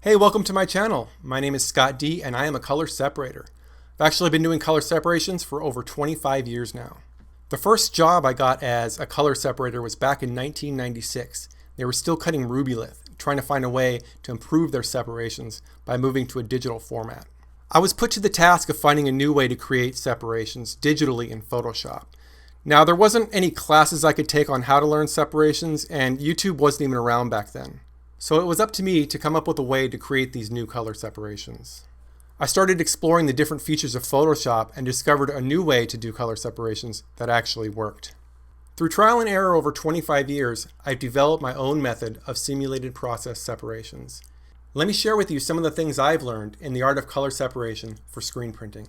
Hey, welcome to my channel. My name is Scott D and I am a color separator. I've actually been doing color separations for over 25 years now. The first job I got as a color separator was back in 1996. They were still cutting rubylith, trying to find a way to improve their separations by moving to a digital format. I was put to the task of finding a new way to create separations digitally in Photoshop. Now, there wasn't any classes I could take on how to learn separations, and YouTube wasn't even around back then. So it was up to me to come up with a way to create these new color separations. I started exploring the different features of Photoshop and discovered a new way to do color separations that actually worked. Through trial and error over 25 years, I've developed my own method of simulated process separations. Let me share with you some of the things I've learned in the art of color separation for screen printing.